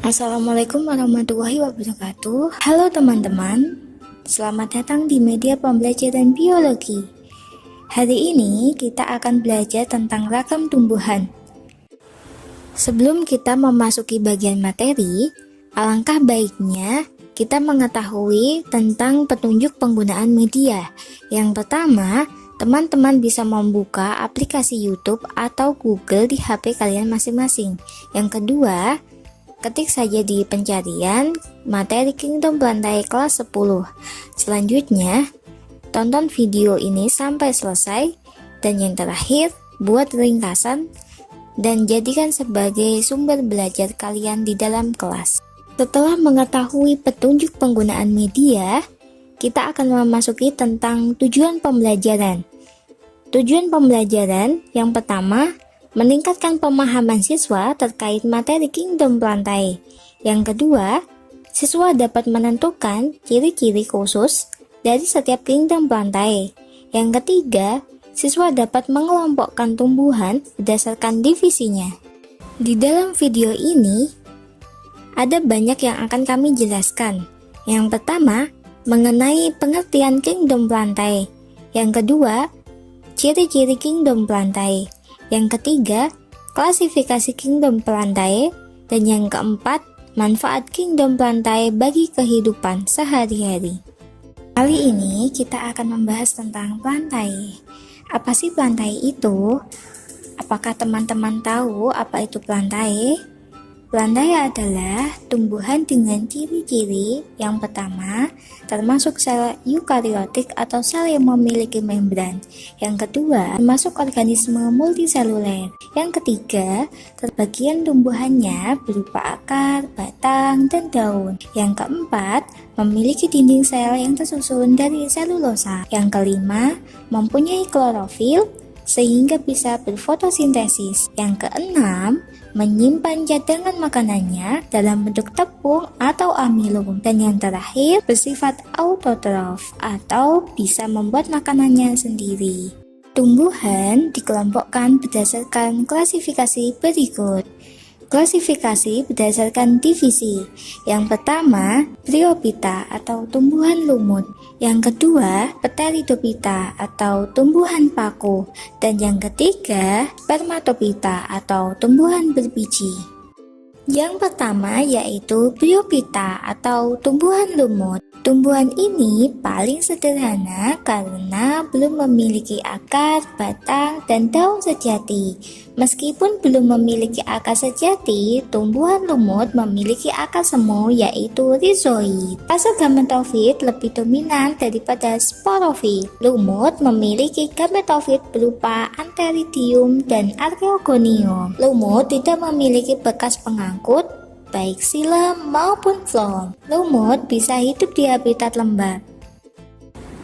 Assalamualaikum warahmatullahi wabarakatuh. Halo teman-teman, selamat datang di media pembelajaran biologi. Hari ini kita akan belajar tentang ragam tumbuhan. Sebelum kita memasuki bagian materi, alangkah baiknya kita mengetahui tentang petunjuk penggunaan media. Yang pertama, teman-teman bisa membuka aplikasi YouTube atau Google di HP kalian masing-masing. Yang kedua, ketik saja di pencarian materi Kingdom Plantae kelas 10. Selanjutnya, tonton video ini sampai selesai. Dan yang terakhir, buat ringkasan dan jadikan sebagai sumber belajar kalian di dalam kelas. Setelah mengetahui petunjuk penggunaan media, kita akan memasuki tentang tujuan pembelajaran. Tujuan pembelajaran yang pertama, meningkatkan pemahaman siswa terkait materi Kingdom Plantae. Yang kedua, siswa dapat menentukan ciri-ciri khusus dari setiap Kingdom Plantae. Yang ketiga, siswa dapat mengelompokkan tumbuhan berdasarkan divisinya. Di dalam video ini, ada banyak yang akan kami jelaskan. Yang pertama, mengenai pengertian Kingdom Plantae. Yang kedua, ciri-ciri Kingdom Plantae. Yang ketiga, klasifikasi Kingdom Plantae. Dan yang keempat, manfaat Kingdom Plantae bagi kehidupan sehari-hari. Kali ini kita akan membahas tentang Plantae. Apa sih Plantae itu? Apakah teman-teman tahu apa itu Plantae? Plantae adalah tumbuhan dengan ciri-ciri yang pertama, termasuk sel eukariotik atau sel yang memiliki membran. Yang kedua, termasuk organisme multiseluler. Yang ketiga, terbagian tumbuhannya berupa akar, batang, dan daun. Yang keempat, memiliki dinding sel yang tersusun dari selulosa. Yang kelima, mempunyai klorofil sehingga bisa berfotosintesis. Yang keenam, menyimpan cadangan makanannya dalam bentuk tepung atau amilum. Dan yang terakhir, bersifat autotrof atau bisa membuat makanannya sendiri. Tumbuhan dikelompokkan berdasarkan klasifikasi berikut. Klasifikasi berdasarkan divisi. Yang pertama, Bryophyta atau tumbuhan lumut. Yang kedua, Pteridophyta atau tumbuhan paku. Dan yang ketiga, Spermatophyta atau tumbuhan berbiji. Yang pertama yaitu Bryophyta atau tumbuhan lumut. Tumbuhan ini paling sederhana karena belum memiliki akar, batang, dan daun sejati. Meskipun belum memiliki akar sejati, tumbuhan lumut memiliki akar semu yaitu rhizoid. Fase gametofit lebih dominan daripada sporofit. Lumut memiliki gametofit berupa antheridium dan archeogonium. Lumut tidak memiliki bekas pengangkut, baik xilem maupun phloem. Lumut bisa hidup di habitat lembab.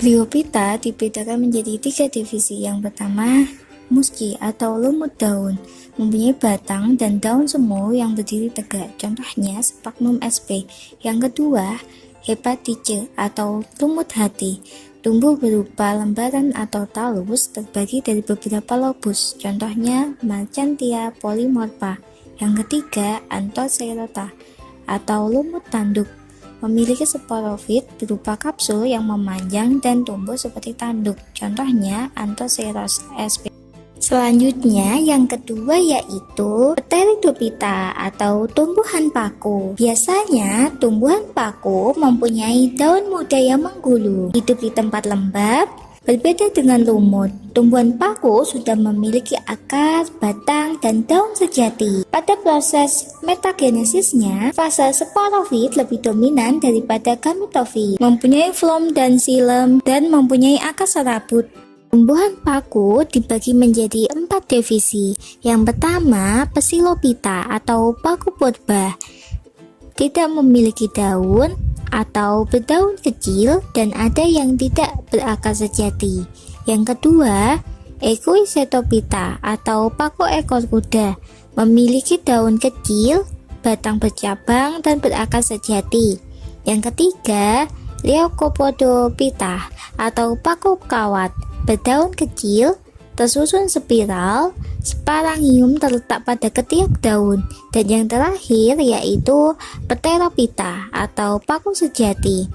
Bryophyta dibedakan menjadi 3 divisi. Yang pertama, musci atau lumut daun, mempunyai batang dan daun semu yang berdiri tegak, contohnya Sphagnum sp. Yang kedua, hepatice atau lumut hati, tumbuh berupa lembaran atau talus terbagi dari beberapa lobus, contohnya Marchantia polymorpha. Yang ketiga, Anthocerata atau lumut tanduk, memiliki sporofit berupa kapsul yang memanjang dan tumbuh seperti tanduk, contohnya Anthoceros sp. Selanjutnya, yang kedua yaitu Pteridophyta atau tumbuhan paku. Biasanya, tumbuhan paku mempunyai daun muda yang menggulung, hidup di tempat lembab. Berbeda dengan lumut, tumbuhan paku sudah memiliki akar, batang, dan daun sejati. Pada proses metagenesisnya, fase sporofit lebih dominan daripada gametofit, mempunyai phloem dan xilem, dan mempunyai akar serabut. Tumbuhan paku dibagi menjadi 4 divisi. Yang pertama, Psilophyta atau paku purba, tidak memiliki daun atau berdaun kecil dan ada yang tidak berakar sejati. Yang kedua, Equisetophyta atau paku ekor kuda, memiliki daun kecil, batang bercabang dan berakar sejati. Yang ketiga, Leucopodophyta atau paku kawat, berdaun kecil, tersusun spiral, Sparangium terletak pada ketiak daun. Dan yang terakhir yaitu Pterophyta atau paku sejati.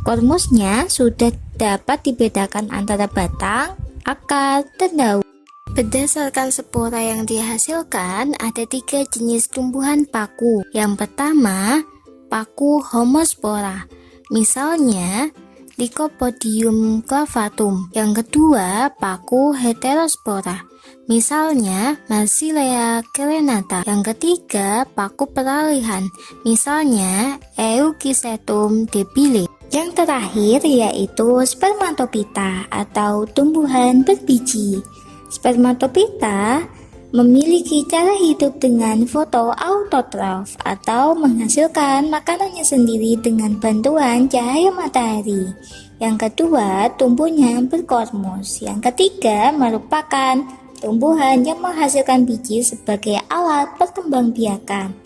Kormusnya sudah dapat dibedakan antara batang, akar, dan daun. Berdasarkan spora yang dihasilkan, ada 3 jenis tumbuhan paku. Yang pertama, paku homospora. Misalnya, Lycopodium clavatum. Yang kedua, paku heterospora. Misalnya, Marsilea carenata. Yang ketiga, paku peralihan. Misalnya, Eucysetum debile. Yang terakhir yaitu Spermatophyta atau tumbuhan berbiji. Spermatophyta memiliki cara hidup dengan fotoautotrof atau menghasilkan makanannya sendiri dengan bantuan cahaya matahari. Yang kedua, tumbuhnya berkormus. Yang ketiga, merupakan tumbuhan yang menghasilkan biji sebagai alat perkembangbiakan.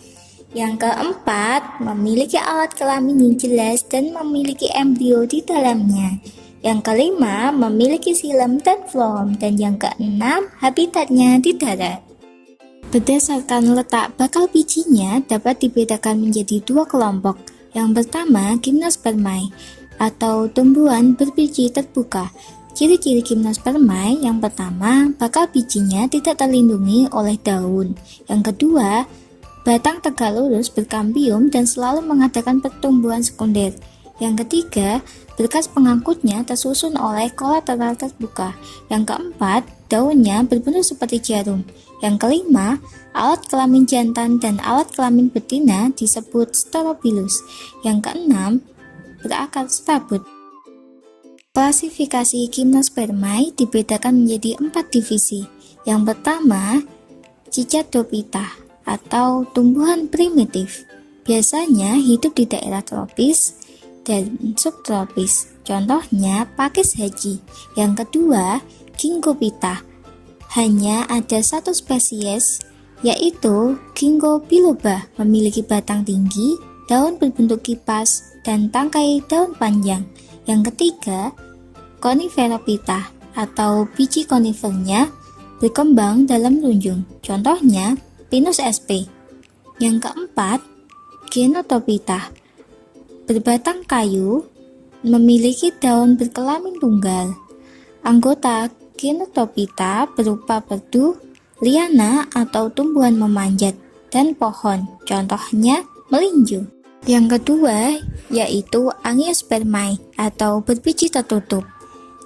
Yang keempat, memiliki alat kelamin yang jelas dan memiliki embrio di dalamnya. Yang kelima, memiliki xilem dan floem. Dan yang keenam, habitatnya di darat. Berdasarkan letak bakal bijinya dapat dibedakan menjadi 2 kelompok. Yang pertama, Gymnospermae atau tumbuhan berbiji terbuka. Ciri-ciri Gymnospermae yang pertama, bakal bijinya tidak terlindungi oleh daun. Yang kedua, batang tegak lurus berkambium dan selalu mengadakan pertumbuhan sekunder. Yang ketiga, berkas pengangkutnya tersusun oleh kolateral terbuka. Yang keempat, daunnya berbentuk seperti jarum. Yang kelima, alat kelamin jantan dan alat kelamin betina disebut sterobilus. Yang keenam, berakar serabut. Klasifikasi Gymnospermae dibedakan menjadi 4 divisi. Yang pertama, Cicadophyta atau tumbuhan primitif. Biasanya hidup di daerah tropis dan subtropis. Contohnya pakis haji. Yang kedua, Gingophyta. Hanya ada 1 spesies, yaitu Ginkgo biloba, memiliki batang tinggi, daun berbentuk kipas, dan tangkai daun panjang. Yang ketiga, Coniferophyta atau biji konifernya berkembang dalam runjung. Contohnya Pinus sp. Yang keempat, Genotophyta, berbatang kayu, memiliki daun berkelamin tunggal. Anggota Genotophyta berupa perdu, liana atau tumbuhan memanjat, dan pohon, contohnya melinjo. Yang kedua yaitu Angiospermae atau berbiji tertutup.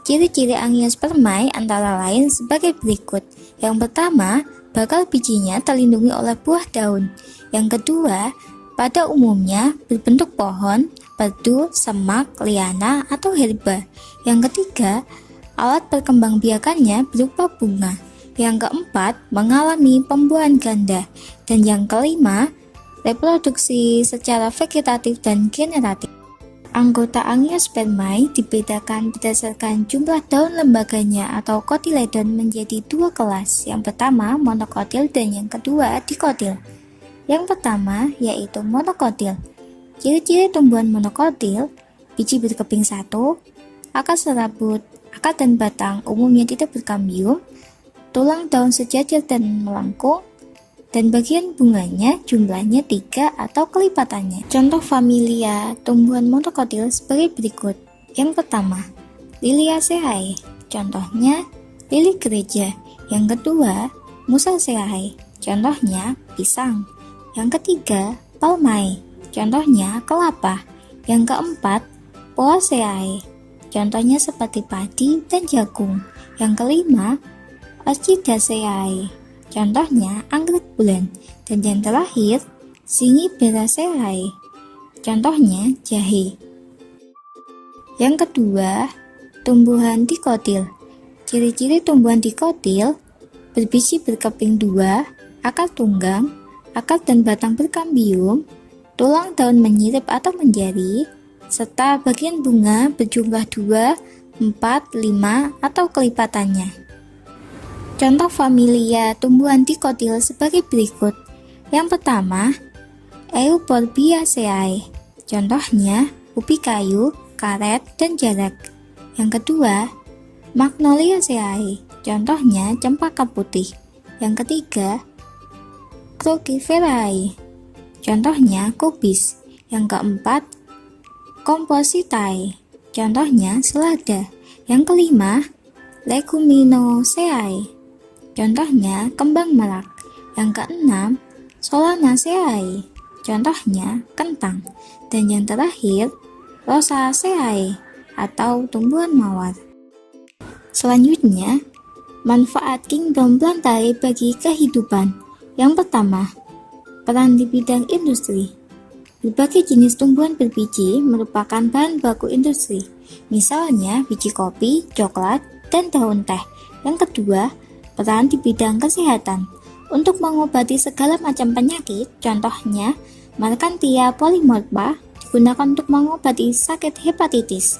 Ciri-ciri Angiospermae antara lain sebagai berikut. Yang pertama, bakal bijinya terlindungi oleh buah daun. Yang kedua, pada umumnya berbentuk pohon, perdu, semak, liana, atau herba. Yang ketiga, alat perkembangbiakannya berupa bunga. Yang keempat, mengalami pembuahan ganda. Dan yang kelima, reproduksi secara vegetatif dan generatif. Anggota Angiospermae dibedakan berdasarkan jumlah daun lembaganya atau kotiledon menjadi 2 kelas. Yang pertama monokotil dan yang kedua dikotil. Yang pertama yaitu monokotil. Ciri-ciri tumbuhan monokotil: biji berkeping 1, akar serabut, akar dan batang umumnya tidak berkambium, tulang daun sejajar dan melengkung, dan bagian bunganya jumlahnya 3 atau kelipatannya. Contoh familia tumbuhan monokotil sebagai berikut. Yang pertama, Liliaceae. Contohnya lili gereja. Yang kedua, Musaceae. Contohnya pisang. Yang ketiga, Palmae. Contohnya kelapa. Yang keempat, Poaceae. Contohnya seperti padi dan jagung. Yang kelima, Orchidaceae. Contohnya anggrek bulan. Dan yang terakhir, Zingiberaceae. Contohnya jahe. Yang kedua, tumbuhan dikotil. Ciri-ciri tumbuhan dikotil: berbiji berkeping 2, akar tunggang, akar dan batang berkambium, tulang daun menyirip atau menjari, serta bagian bunga berjumlah 2, 4, 5 atau kelipatannya. Contoh familia tumbuhan dikotil sebagai berikut. Yang pertama, Euphorbiaceae. Contohnya ubi kayu, karet, dan jarak. Yang kedua, Magnoliaceae. Contohnya cempaka putih. Yang ketiga, Cruciferae, contohnya kubis. Yang keempat, Compositae, contohnya selada. Yang kelima, Leguminosae, contohnya kembang merak. Yang keenam, Solanaceae, contohnya kentang. Dan yang terakhir, Rosaceae atau tumbuhan mawar. Selanjutnya, manfaat kingdom plantae bagi kehidupan. Yang pertama, peran di bidang industri. Berbagai jenis tumbuhan berbiji merupakan bahan baku industri, misalnya biji kopi, coklat, dan daun teh. Yang kedua, peran di bidang kesehatan. Untuk mengobati segala macam penyakit, contohnya Mercantia polymorpha digunakan untuk mengobati sakit hepatitis.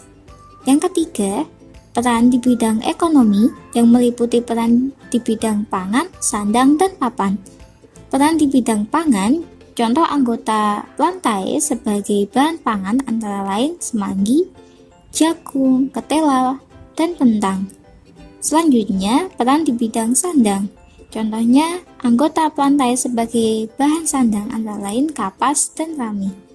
Yang ketiga, peran di bidang ekonomi yang meliputi peran di bidang pangan, sandang, dan papan. Peran di bidang pangan, contoh anggota plantae sebagai bahan pangan antara lain semanggi, jagung, ketela, dan kentang. Selanjutnya, peran di bidang sandang. Contohnya, anggota plantae sebagai bahan sandang antara lain kapas dan rami.